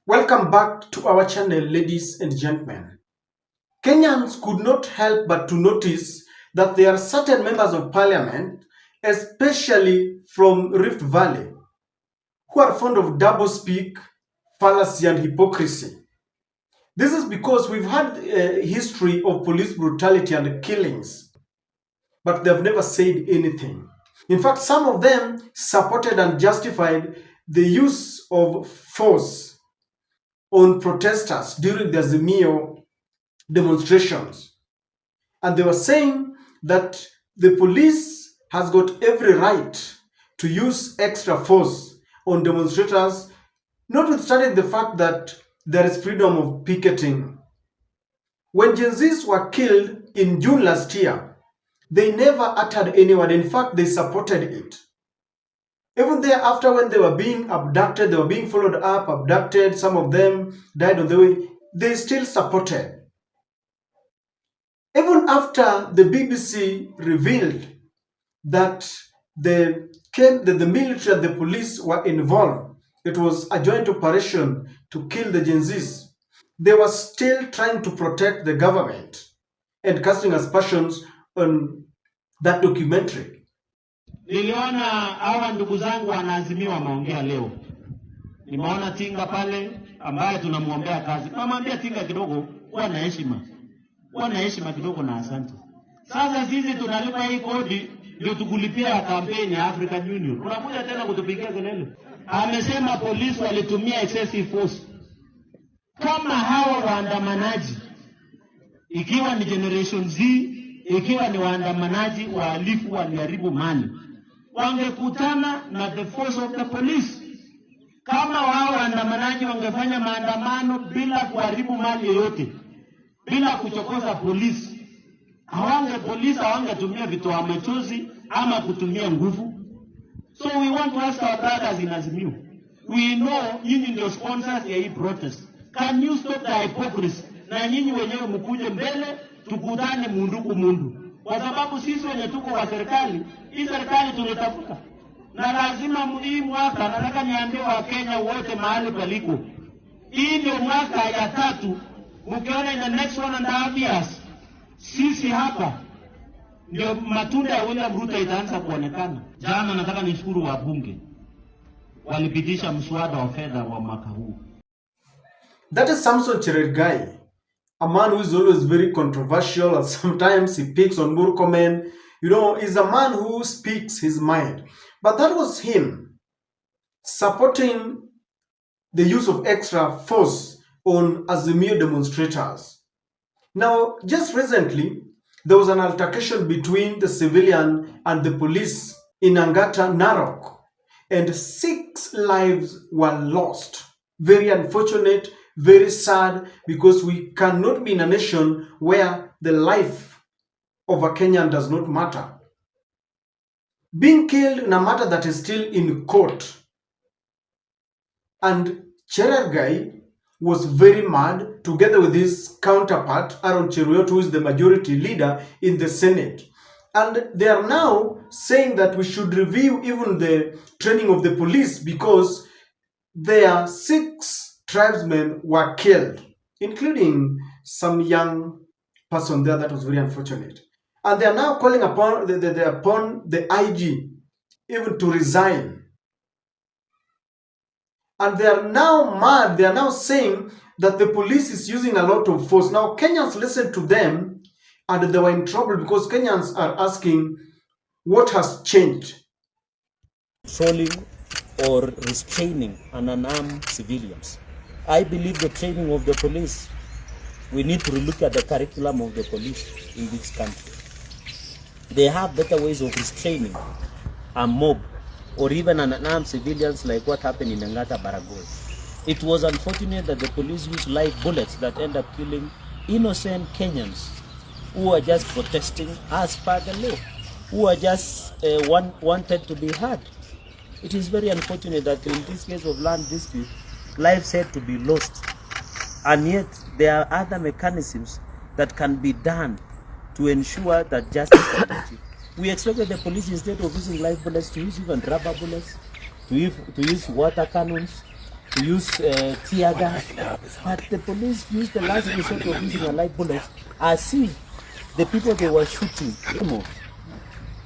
Welcome back to our channel, ladies and gentlemen. Kenyans could not help but to notice that there are certain members of parliament, especially from Rift Valley, who are fond of double-speak, fallacy and hypocrisy. This is because we've had a history of police brutality and killings, but they've never said anything. In fact, some of them supported and justified the use of force on protesters during the Azimio demonstrations. And they were saying that the police has got every right to use extra force on demonstrators, notwithstanding the fact that there is freedom of picketing. When Gen Zs were killed in June last year, they never uttered any word. In fact, they supported it. Even thereafter, when they were being abducted, they were being followed up, abducted, some of them died on the way, they still supported. Even after the BBC revealed that the military and the police were involved, it was a joint operation to kill the Gen Zs, they were still trying to protect the government and casting aspersions on that documentary. Niliona hawa ndugu zangu wanaazimiwa wameongea leo. Nimeona Tinga pale ambaye tunamuombea kazi. Tunamwambia Tinga kidogo kuwa na heshima. Kuwa na heshima kidogo na asante. Sasa sisi tunalipa hii kodi ndio tukulipia kampeni ya African Union. Unakuja tena kutupigia kelele. Amesema polisi walitumia excessive force. Kama hawa waandamanaji ikiwa ni Generation Z, ikiwa ni waandamanaji wahalifu waliharibu mali, wangekutana na the force of the police. Kama wao waandamanaji wangefanya maandamano bila kuharibu mali yoyote, bila kuchokoza polisi, polisi hawangetumia vitoa machozi ama kutumia nguvu. So we want to ask our brothers in Azimio. We know nyinyi ndio sponsors ya hii protest. Can you stop the hypocrisy? Na nyinyi wenyewe mkuje mbele tukutane mundu kumundu. Kwa sababu sisi wenye tuko wa serikali, hii serikali tulitafuta. Na lazima hii mwaka, nataka niambie wa Kenya wote mahali paliko, hii ndio mwaka ya 3, mkiona in the next 1.5 years, sisi hapa ndio matunda ya William Ruto itaanza kuonekana. Jana nataka nishukuru wabunge, walipitisha mswada wa fedha wa mwaka huu. That is Samson Cherargei, a man who is always very controversial, and sometimes he picks on Murkomen. You know, he's a man who speaks his mind. But that was him supporting the use of extra force on Azimio demonstrators. Now, just recently, there was an altercation between the civilian and the police in Angata, Narok, and 6 lives were lost. Very unfortunate, very sad, because we cannot be in a nation where the life of a Kenyan does not matter. Being killed in a matter that is still in court. And Cherargei was very mad, together with his counterpart, Aaron Cheruiyot, who is the majority leader in the Senate. And they are now saying that we should review even the training of the police, because their 6 tribesmen were killed, including some young person there. That was very unfortunate. And they are now calling upon the IG even to resign. And they are now mad. They are now saying that the police is using a lot of force. Now, Kenyans listened to them and they were in trouble, because Kenyans are asking, what has changed? Controlling or restraining unarmed civilians. I believe the training of the police, we need to look at the curriculum of the police in this country. They have better ways of restraining a mob or even unarmed civilians, like what happened in Angata, Baragoi. It was unfortunate that the police used live bullets that end up killing innocent Kenyans who are just protesting as per the law, who are just wanted to be heard. It is very unfortunate that in this case of land dispute, lives had to be lost, and yet there are other mechanisms that can be done to ensure that justice is achieved. We expected the police, instead of using live bullets, to use even rubber bullets, to use water cannons, to use tear gas, but the police used the last resort of using a light bullet as if the people they were shooting animals.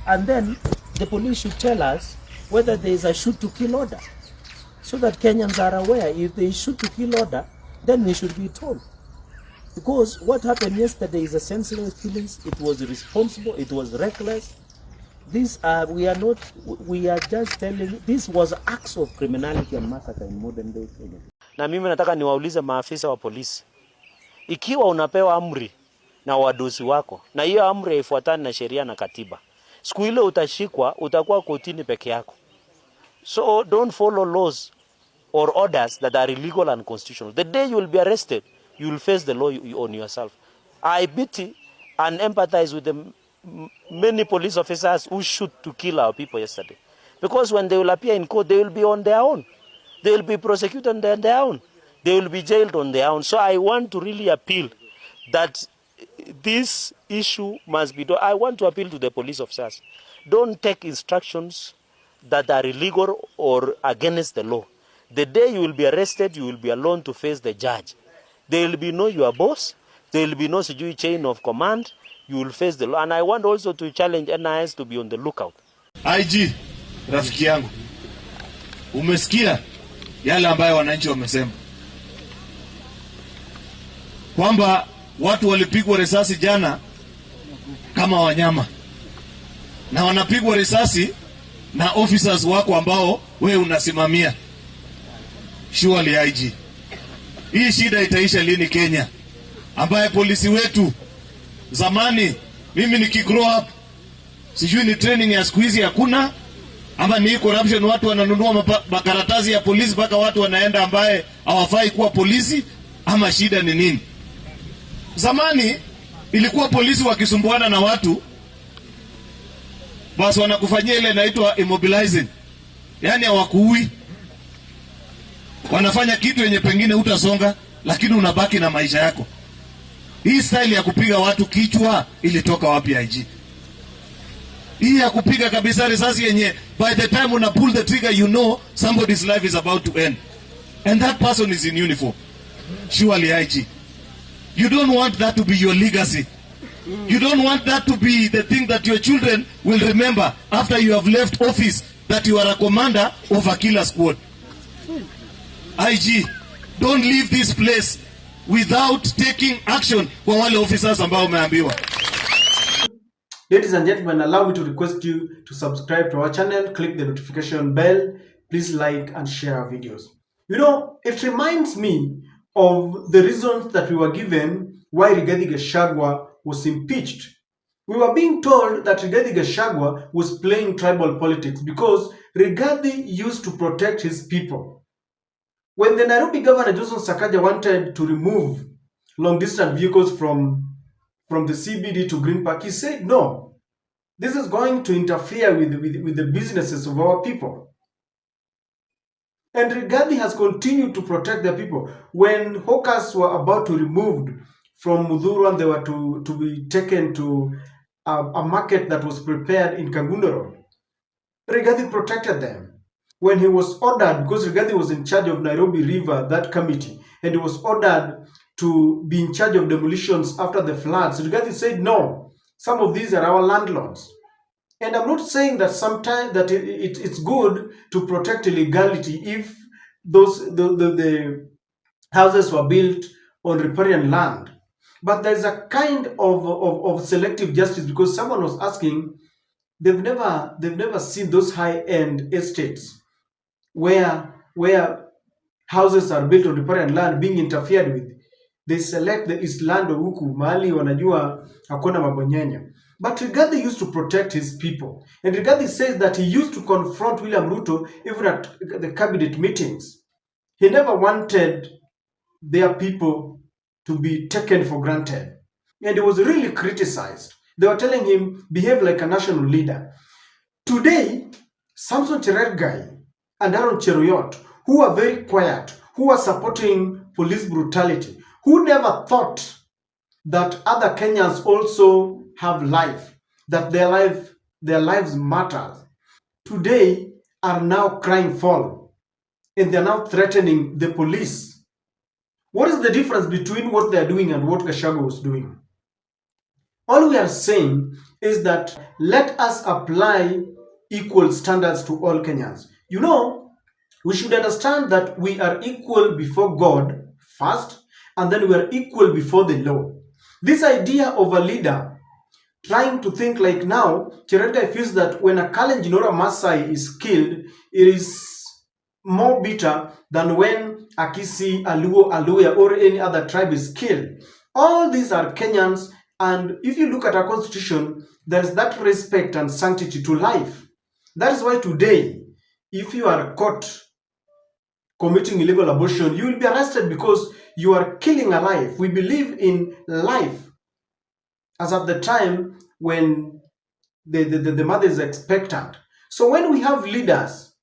And then the police should tell us whether there is a shoot to kill order, so that Kenyans are aware. If there is shoot to kill order, then we should be told. Because what happened yesterday is a senseless killing. It was irresponsible. It was reckless. These are, we are just telling, this was acts of criminality and massacre in modern day Kenya. Na mimi nataka niwaulize maafisa wa polisi, ikiwa unapewa amri na wadosi wako, na hiyo amri haifuatani na sheria na katiba, siku ile utashikwa, utakuwa kotini peke yako. So don't follow laws or orders that are illegal and constitutional. The day you will be arrested, you will face the law on yourself. I pity and empathize with the many police officers who shoot to kill our people yesterday. Because when they will appear in court, they will be on their own. They will be prosecuted on their own. They will be jailed on their own. So I want to really appeal that this issue must be done. I want to appeal to the police officers. Don't take instructions that are illegal or against the law. The day you will be arrested, you will be alone to face the judge. There will be no your boss. There will be no chain of command. You will face the law. And I want also to challenge NIS to be on the lookout. IG, rafiki yangu, umesikia yale ambayo wananchi wamesema, kwamba watu walipigwa risasi jana kama wanyama, na wanapigwa risasi na officers wako ambao wewe unasimamia. Surely IG, hii shida itaisha lini Kenya, ambaye polisi wetu zamani, mimi nikigrow up, sijui ni training ya siku hizi hakuna, ama ni corruption, watu wananunua makaratasi ya polisi mpaka watu wanaenda ambaye hawafai kuwa polisi, ama shida ni nini? Zamani ilikuwa polisi wakisumbuana na watu, basi wanakufanyia ile inaitwa immobilizing, yani hawakuui, wanafanya kitu yenye pengine utasonga, lakini unabaki na maisha yako. Hii style ya kupiga watu kichwa ilitoka wapi IG? Hii ya kupiga kabisa risasi yenye by the time una pull the trigger you know somebody's life is about to end, and that person is in uniform. Surely IG, you don't want that to be your legacy. You don't want that to be the thing that your children will remember after you have left office, that you are a commander of a killer squad. IG, don't leave this place without taking action kwa wale officers ambao umeambiwa. Ladies and gentlemen, allow me to request you to subscribe to our channel, click the notification bell, please like and share our videos. You know, it reminds me of the reasons that we were given why Rigathi Gachagua was impeached. We were being told that Rigathi Gachagua was playing tribal politics because Rigathi used to protect his people. When the Nairobi governor Johnson Sakaja wanted to remove long-distance vehicles from the CBD to Green Park, he said, no, this is going to interfere with the businesses of our people. And Rigathi has continued to protect their people. When hawkers were about to be removed from Mudhuru and they were to be taken to a market that was prepared in Kangundoro, Rigathi protected them. When he was ordered, because Rigathi was in charge of Nairobi River, that committee, and he was ordered to be in charge of demolitions after the floods, Rigathi said, no, some of these are our landlords. And I'm not saying that sometimes that it's good to protect illegality if the houses were built on riparian land. But there's a kind of selective justice, because someone was asking, they've never seen those high-end estates where houses are built on riparian land being interfered with. They select the East Land of OOKO, mahali wanajua hakuna mabonyenya. But Rigathi used to protect his people. And Rigathi says that he used to confront William Ruto even at the cabinet meetings. He never wanted their people to be taken for granted. And he was really criticized. They were telling him, behave like a national leader. Today, Samson Cherargei and Aaron Cheruiyot, who are very quiet, who are supporting police brutality, who never thought that other Kenyans also have life, that their lives matter, today are now crying foul. and they're now threatening the police. What is the difference between what they're doing and what Gachagua was doing? All we are saying is that let us apply equal standards to all Kenyans. You know, we should understand that we are equal before God first, and then we are equal before the law. This idea of a leader trying to think like now, Cherargei feels that when a Kalenjin or a Maasai is killed, it is more bitter than when a Kisii, a Luo, a Luhya, or any other tribe is killed. All these are Kenyans, and if you look at our constitution, there is that respect and sanctity to life. That is why today, if you are caught committing illegal abortion, you will be arrested because you are killing a life. We believe in life. As at the time when the mother is expectant. So when we have leaders,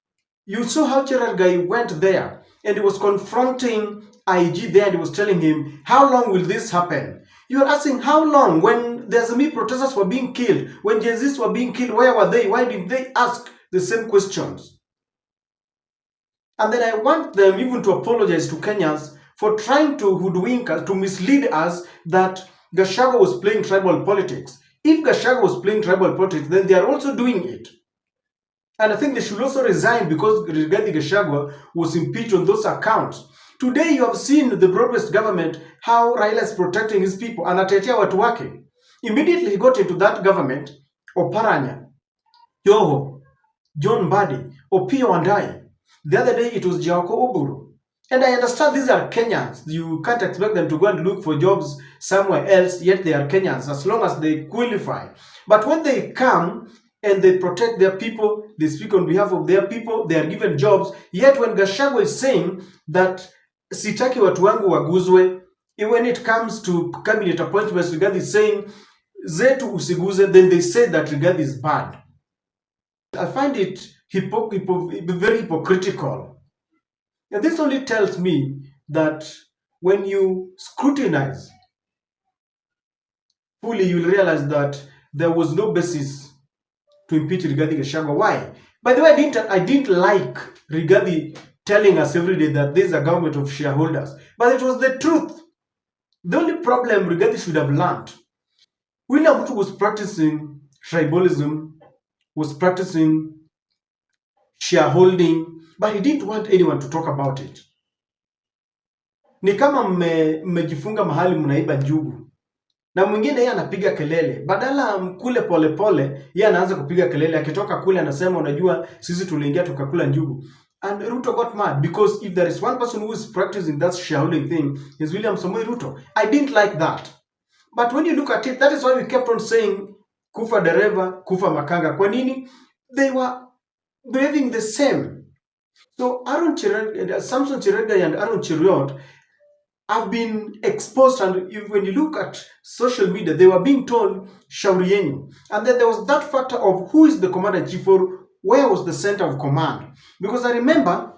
you saw how Cherargei went there and he was confronting IG there and he was telling him, how long will this happen? You are asking how long when the Azimio protesters were being killed, when Gen Zs were being killed, where were they? Why didn't they ask the same questions? And then I want them even to apologize to Kenyans for trying to hoodwink us, to mislead us that Gachagua was playing tribal politics. If Gachagua was playing tribal politics, then they are also doing it. And I think they should also resign because Rigathi Gachagua was impeached on those accounts. Today you have seen the broad-based government, how Raila is protecting his people, anatetea watu wake. Immediately he got into that government, Oparanya, Yoho, John Mbadi, Opiyo Wandayi. The other day it was Jaoko Oburu. And I understand these are Kenyans. You can't expect them to go and look for jobs somewhere else, yet they are Kenyans, as long as they qualify. But when they come and they protect their people, they speak on behalf of their people, they are given jobs. Yet when Gachagua is saying that sitaki watu wangu waguzwe, when it comes to cabinet appointments, Rigathi is saying zetu usiguze, then they say that Rigathi is bad. I find it very hypocritical. And this only tells me that when you scrutinize fully, you'll realize that there was no basis to impeach Rigathi Gachagua. Why? By the way, I didn't like Rigathi telling us every day that this is a government of shareholders. But it was the truth. The only problem Rigathi should have learned. William Ruto was practicing tribalism, was practicing shareholding, but he didn't want anyone to talk about it. Ni kama mmejifunga mahali mnaiba njugu. Na mwingine yeye anapiga kelele. Badala mkule polepole, yeye anaanza kupiga kelele. Akitoka kule anasema unajua sisi tuliingia tukakula njugu. And Ruto got mad because if there is one person who is practicing that shareholding thing, is William Samoei Ruto. I didn't like that. But when you look at it, that is why we kept on saying kufa dereva, kufa makanga. Kwa nini? They were behaving the same. So Samson Cherargei and Aaron Cheruiyot have been exposed, and when you look at social media, they were being told shauri yenyu. And then there was that factor of who is the commander-in-chief or where was the center of command. Because I remember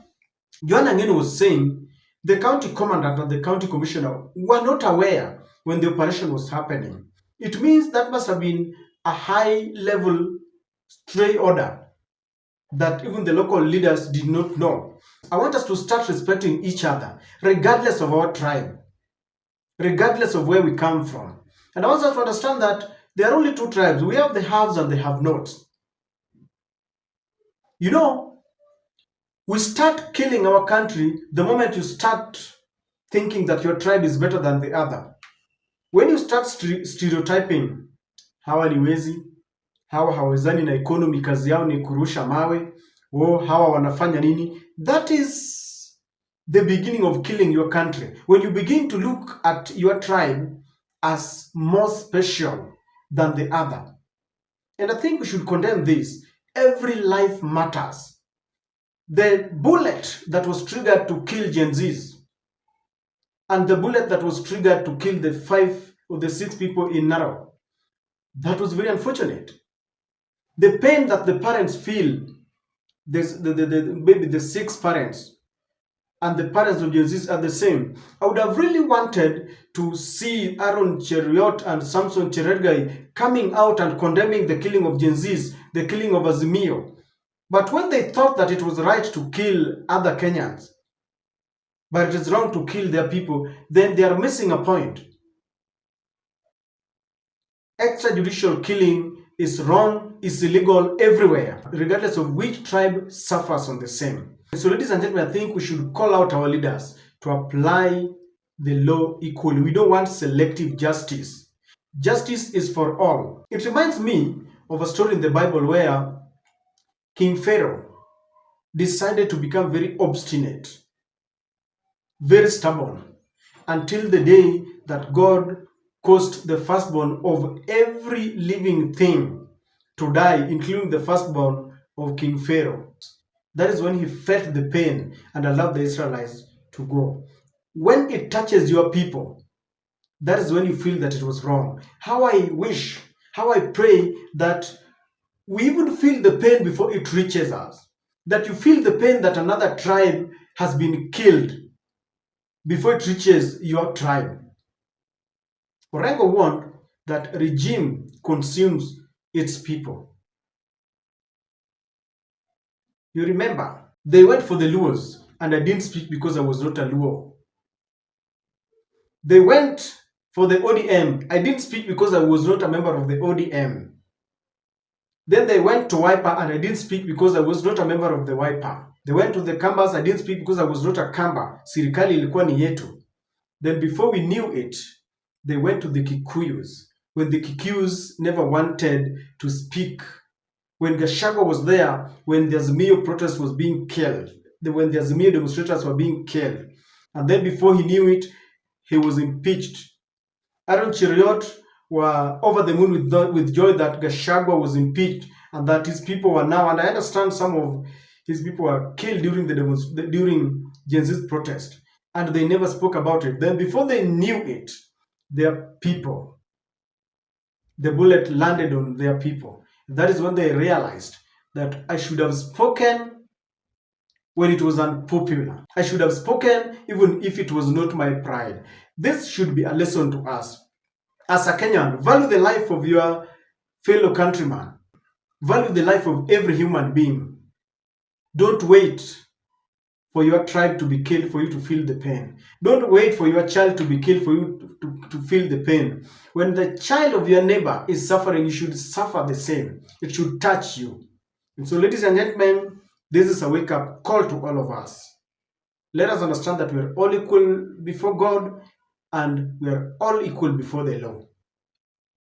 Joanna Ngeno was saying the county commandant and the county commissioner were not aware when the operation was happening. It means that must have been a high-level stray order that even the local leaders did not know. I want us to start respecting each other, regardless of our tribe, regardless of where we come from. And I want us to understand that there are only two tribes. We have the haves and the have-nots. You know, we start killing our country the moment you start thinking that your tribe is better than the other. When you start stereotyping, hawa ni wezi, hawa hawezani na economy, kazi yao ni kurusha mawe, hawa wanafanya nini, that is the beginning of killing your country. When you begin to look at your tribe as more special than the other. And I think we should condemn this. Every life matters. The bullet that was triggered to kill Gen Zs and the bullet that was triggered to kill the 5 or the 6 people in Narok, that was very unfortunate. The pain that the parents feel, maybe the 6 parents and the parents of Gen Zs are the same. I would have really wanted to see Aaron Cheruiyot and Samson Cherargei coming out and condemning the killing of Gen Zs, the killing of Azimio. But when they thought that it was right to kill other Kenyans, but it is wrong to kill their people, then they are missing a point. Extrajudicial killing is wrong, is illegal everywhere, regardless of which tribe suffers on the same. So ladies and gentlemen, I think we should call out our leaders to apply the law equally. We don't want selective justice. Justice is for all. It reminds me of a story in the Bible where King Pharaoh decided to become very obstinate, very stubborn, until the day that God caused the firstborn of every living thing to die, including the firstborn of King Pharaoh. That is when he felt the pain and allowed the Israelites to go. When it touches your people, that is when you feel that it was wrong. How I wish, how I pray that we even feel the pain before it reaches us. That you feel the pain that another tribe has been killed before it reaches your tribe. Orengo warned that regime consumes its people. You remember, they went for the Luos, and I didn't speak because I was not a Luo. They went for the ODM. I didn't speak because I was not a member of the ODM. Then they went to Wiper, and I didn't speak because I was not a member of the Wiper. They went to the Kambas. I didn't speak because I was not a Kamba. Sirikali ilikuwa ni yetu. Then before we knew it, they went to the Kikuyus, when the Kikuyus never wanted to speak. When Gachagua was there, when the Azimio protest was being killed, when the Azimio demonstrators were being killed. And then before he knew it, he was impeached. Aaron Cheriot were over the moon with joy that Gachagua was impeached and that his people were now, and I understand some of his people were killed during Gen Z's protest, and they never spoke about it. Then before they knew it, their people, the bullet landed on their people. That is when they realized that I should have spoken when it was unpopular. I should have spoken even if it was not my pride. This should be a lesson to us. As a Kenyan, value the life of your fellow countryman. Value the life of every human being. Don't wait for your tribe to be killed for you to feel the pain. Don't wait for your child to be killed for you to feel the pain. When the child of your neighbor is suffering, you should suffer the same. It should touch you. And so, ladies and gentlemen, this is a wake-up call to all of us. Let us understand that we are all equal before God and we are all equal before the law.